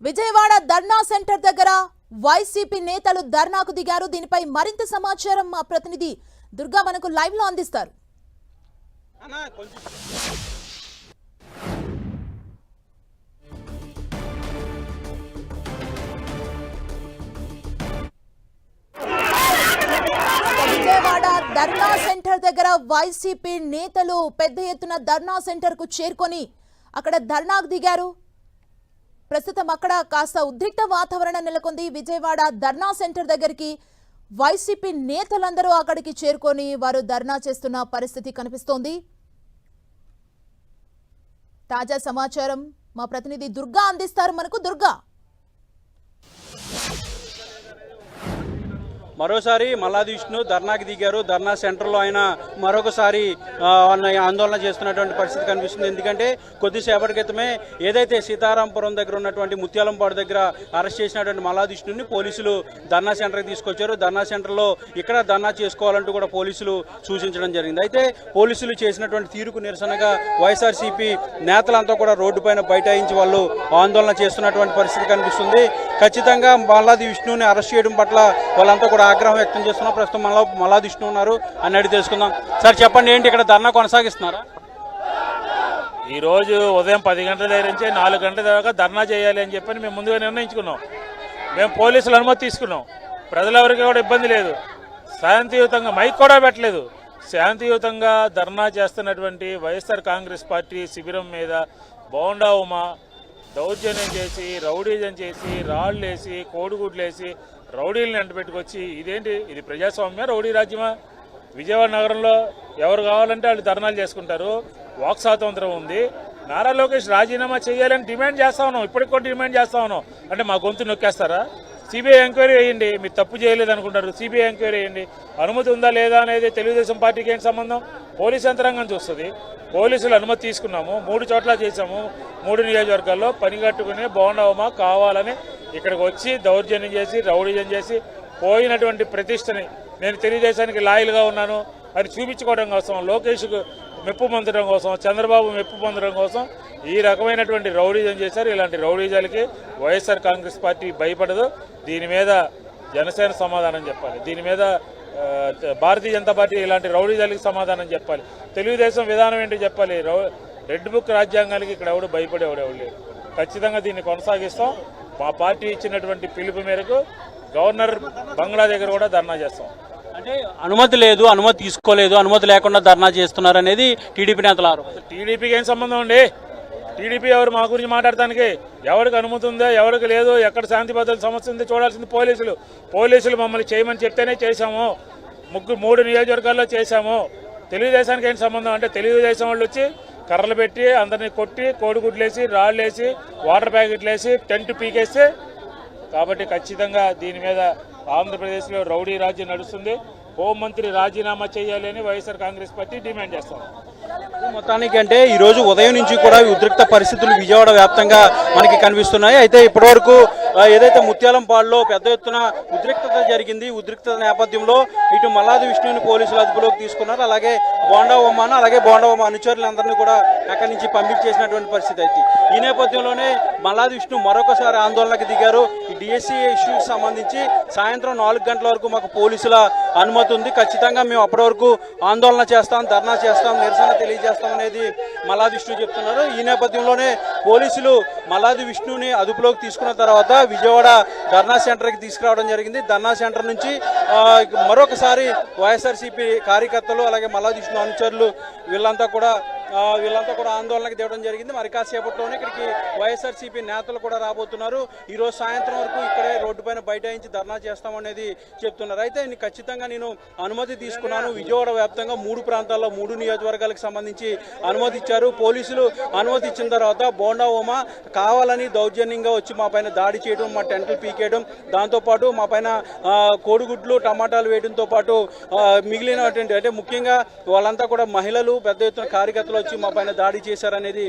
విజయవాడ ధర్నా centre దగ్గర YCP నేతలు ధర్నాకు దిగారు. దీనిపై మరింత సమాచారం మా ప్రతినిధి దుర్గా మనకు లైవ్ లో అందిస్తారు. విజయవాడ ధర్నా సెంటర్ దగ్గర వైసీపీ నేతలు పెద్ద ఎత్తున ధర్నా సెంటర్ కు చేరుకొని అక్కడ ధర్నాకు దిగారు. ప్రస్తుతం అక్కడ కాస్త ఉద్రిక్త వాతావరణం నెలకొంది. విజయవాడ ధర్నా సెంటర్ దగ్గరికి వైసీపీ నేతలందరూ అక్కడికి చేరుకొని వారు ధర్నా చేస్తున్న పరిస్థితి కనిపిస్తోంది. తాజా సమాచారం మా ప్రతినిధి దుర్గా అందిస్తారు. మనకు దుర్గా, మరోసారి మల్లాది విష్ణు ధర్నాకి దిగారు. ధర్నా సెంటర్లో ఆయన మరొకసారి ఆందోళన చేస్తున్నటువంటి పరిస్థితి కనిపిస్తుంది. ఎందుకంటే కొద్దిసేపటి క్రితమే ఏదైతే సీతారాంపురం దగ్గర ఉన్నటువంటి ముత్యాలంపాడు దగ్గర అరెస్ట్ చేసినటువంటి మల్లాది విష్ణుని పోలీసులు ధర్నా సెంటర్కి తీసుకొచ్చారు. ధర్నా సెంటర్లో ఇక్కడ ధర్నా చేసుకోవాలంటూ కూడా పోలీసులు సూచించడం జరిగింది. అయితే పోలీసులు చేసినటువంటి తీరుకు నిరసనగా వైఎస్ఆర్సీపీ నేతలంతా కూడా రోడ్డుపైన బైఠాయించి వాళ్ళు ఆందోళన చేస్తున్నటువంటి పరిస్థితి కనిపిస్తుంది. ఖచ్చితంగా మల్లాది విష్ణుని అరెస్ట్ చేయడం పట్ల వాళ్ళంతా కూడా ఆగ్రహం వ్యక్తం చేస్తున్నాం. ప్రస్తుతం మల్లాది విష్ణు ఉన్నారు అని అడిగి తెలుసుకుందాం. సార్ చెప్పండి, ఏంటి ఇక్కడ ధర్నా కొనసాగిస్తున్నారా? ఈరోజు ఉదయం 10 గంటల దగ్గర నుంచి 4 గంటల దాకా ధర్నా చేయాలి అని చెప్పని మేము ముందుగా నిర్ణయించుకున్నాం. మేము పోలీసుల అనుమతి తీసుకున్నాం. ప్రజలెవరికి కూడా ఇబ్బంది లేదు. శాంతియుతంగా మైక్ కూడా పెట్టలేదు. శాంతియుతంగా ధర్నా చేస్తున్నటువంటి వైఎస్ఆర్ కాంగ్రెస్ పార్టీ శిబిరం మీద బోండా ఉమా దౌర్జన్యం చేసి, రౌడీజం చేసి, రాళ్ళు వేసి, కోడిగుడ్లు వేసి రౌడీలను ఎంటబెట్టుకొచ్చి ఇదేంటి, ఇది ప్రజాస్వామ్య రౌడీ రాజ్యమా? విజయవాడ నగరంలో ఎవరు కావాలంటే వాళ్ళు ధర్నాలు చేసుకుంటారు. వాక్ స్వాతంత్రం ఉంది. నారా లోకేష్ రాజీనామా చేయాలని డిమాండ్ చేస్తా ఉన్నాం. ఇప్పటికి కూడా డిమాండ్ చేస్తా ఉన్నాం. అంటే మా గొంతు నొక్కేస్తారా? సిబిఐ ఎంక్వైరీ వేయండి. మీరు తప్పు చేయలేదు అనుకుంటారు, సిబిఐ ఎంక్వైరీ వేయండి. అనుమతి ఉందా లేదా అనేది తెలుగుదేశం పార్టీకి ఏంటి సంబంధం? పోలీసు యంత్రాంగం చూస్తుంది. పోలీసులు అనుమతి తీసుకున్నాము. 3 చోట్ల చేశాము. 3 నియోజకవర్గాల్లో పని కట్టుకుని బోండావమా కావాలని ఇక్కడికి వచ్చి దౌర్జన్యం చేసి, రౌడీజం చేసి పోయినటువంటి ప్రతిష్టని నేను తెలుగుదేశానికి లాయల్గా ఉన్నాను అని చూపించుకోవడం కోసం, లోకేష్కు మెప్పు పొందడం కోసం, చంద్రబాబు మెప్పు పొందడం కోసం ఈ రకమైనటువంటి రౌడీజం చేశారు. ఇలాంటి రౌడీజాలకి వైఎస్ఆర్ కాంగ్రెస్ పార్టీ భయపడదు. దీని మీద జనసేన సమాధానం చెప్పాలి. దీని మీద భారతీయ జనతా పార్టీ ఇలాంటి రౌడీజాలకి సమాధానం చెప్పాలి. తెలుగుదేశం విధానం ఏంటో చెప్పాలి. రెడ్ బుక్ రాజ్యాంగానికి ఇక్కడ ఎవడు భయపడేవాడు లేదు. ఖచ్చితంగా దీన్ని కొనసాగిస్తాం. మా పార్టీ ఇచ్చినటువంటి పిలుపు మేరకు గవర్నర్ బంగ్లా దగ్గర కూడా ధర్నా చేస్తాం. అంటే అనుమతి లేదు, అనుమతి తీసుకోలేదు, అనుమతి లేకుండా ధర్నా చేస్తున్నారు అనేది టీడీపీ నేతలు ఆరోపణ. టీడీపీకి ఏం సంబంధం అండి? టీడీపీ ఎవరు మా గురించి మాట్లాడటానికి? ఎవరికి అనుమతి ఉందో, ఎవరికి లేదు, ఎక్కడ శాంతి భద్రత సమస్య ఉందో చూడాల్సింది పోలీసులు. పోలీసులు మమ్మల్ని చేయమని చెప్తేనే చేశాము. 3 నియోజకవర్గాల్లో చేశాము. తెలుగుదేశానికి ఏంటి సంబంధం అంటే తెలుగుదేశం వాళ్ళు వచ్చి కర్రలు పెట్టి అందరినీ కొట్టి, కోడిగుడ్లేసి, రాళ్ళేసి, వాటర్ ప్యాకెట్లు వేసి, టెంట్ పీకేస్తే. కాబట్టి ఖచ్చితంగా దీని మీద ఆంధ్రప్రదేశ్లో రౌడీ రాజ్యం నడుస్తుంది. హోంమంత్రి రాజీనామా చేయాలి అని వైఎస్ఆర్ కాంగ్రెస్ పార్టీ డిమాండ్ చేస్తాం. మొత్తానికంటే ఈరోజు ఉదయం నుంచి కూడా ఉద్రిక్త పరిస్థితులు విజయవాడ వ్యాప్తంగా మనకి కనిపిస్తున్నాయి. అయితే ఇప్పటివరకు ఏదైతే ముత్యాలంపాడులో పెద్ద ఎత్తున ఉద్రిక్తత జరిగింది. ఉద్రిక్తత నేపథ్యంలో ఇటు మల్లాది విష్ణుని పోలీసులు అదుపులోకి తీసుకున్నారు. అలాగే బోండా ఉమాను, అలాగే బోండా ఉమా అనుచరులందరినీ కూడా అక్కడి నుంచి పంపించేసినటువంటి పరిస్థితి అయితే. ఈ నేపథ్యంలోనే మల్లాది విష్ణు మరొకసారి ఆందోళనకు దిగారు. ఈ డిఎస్సీ ఇష్యూకి సంబంధించి సాయంత్రం 4 గంటల వరకు మాకు పోలీసుల అనుమతి ఉంది. ఖచ్చితంగా మేము అప్పటి వరకు ఆందోళన చేస్తాం, ధర్నా చేస్తాం, నిరసన తెలియజేస్తాం అనేది మల్లాది విష్ణు చెప్తున్నారు. ఈ నేపథ్యంలోనే పోలీసులు మల్లాది విష్ణుని అదుపులోకి తీసుకున్న తర్వాత విజయవాడ ధర్నా సెంటర్కి తీసుకురావడం జరిగింది. ధర్నా సెంటర్ నుంచి మరొకసారి వైఎస్ఆర్సీపీ కార్యకర్తలు, అలాగే మల్లాది విష్ణు అనుచరులు వీళ్ళంతా కూడా ఆందోళనకు దిగడం జరిగింది. మరి కాసేపట్లోనే ఇక్కడికి వైఎస్ఆర్సీపీ నేతలు కూడా రాబోతున్నారు. ఈరోజు సాయంత్రం వరకు ఇక్కడే రోడ్డు పైన బైఠాయించి ధర్నా చేస్తామనేది చెప్తున్నారు. అయితే ఖచ్చితంగా నేను అనుమతి తీసుకున్నాను. విజయవాడ వ్యాప్తంగా 3 ప్రాంతాల్లో 3 నియోజకవర్గాలకు సంబంధించి అనుమతి ఇచ్చారు. పోలీసులు అనుమతి ఇచ్చిన తర్వాత బోండా ఉమా కావాలని దౌర్జన్యంగా వచ్చి మా పైన దాడి చేయడం, మా టెంట్లు పీకేయడం, దాంతోపాటు మా పైన కోడిగుడ్లు, టమాటాలు వేయడంతో పాటు మిగిలినటువంటి అంటే ముఖ్యంగా వాళ్ళంతా కూడా మహిళలు, పెద్ద ఎత్తున కార్యకర్తలు కార్యకర్తలు వచ్చి మా పైన దాడి చేశారనేది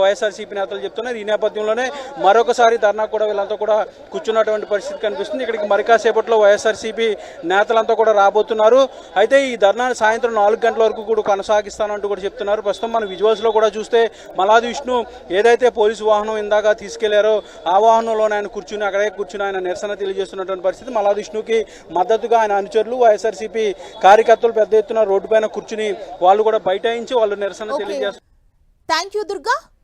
వైఎస్ఆర్సీపీ నేతలు చెప్తున్నారు. ఈ నేపథ్యంలోనే మరొకసారి ధర్నా కూడా వీళ్ళంతా కూడా కూర్చున్నటువంటి పరిస్థితి కనిపిస్తుంది. ఇక్కడికి మరి కాసేపట్లో వైఎస్ఆర్సీపీ నేతలంతా కూడా రాబోతున్నారు. అయితే ఈ ధర్నా సాయంత్రం 4 గంటల వరకు కూడా కొనసాగిస్తానంటూ కూడా చెప్తున్నారు. ప్రస్తుతం మన విజువల్స్లో కూడా చూస్తే మల్లాది విష్ణు ఏదైతే పోలీసు వాహనం ఇందాక తీసుకెళ్లారో ఆ వాహనంలోనే ఆయన కూర్చుని అక్కడే కూర్చుని ఆయన నిరసన తెలియజేస్తున్నటువంటి పరిస్థితి. మల్లాది విష్ణుకి మద్దతుగా ఆయన అనుచరులు వైఎస్ఆర్సీపీ కార్యకర్తలు పెద్ద ఎత్తున రోడ్డు పైన కూర్చుని వాళ్ళు కూడా బైఠాయించి వాళ్ళు నిరసన తెలియజేస్తున్నారు. Thank you Durga.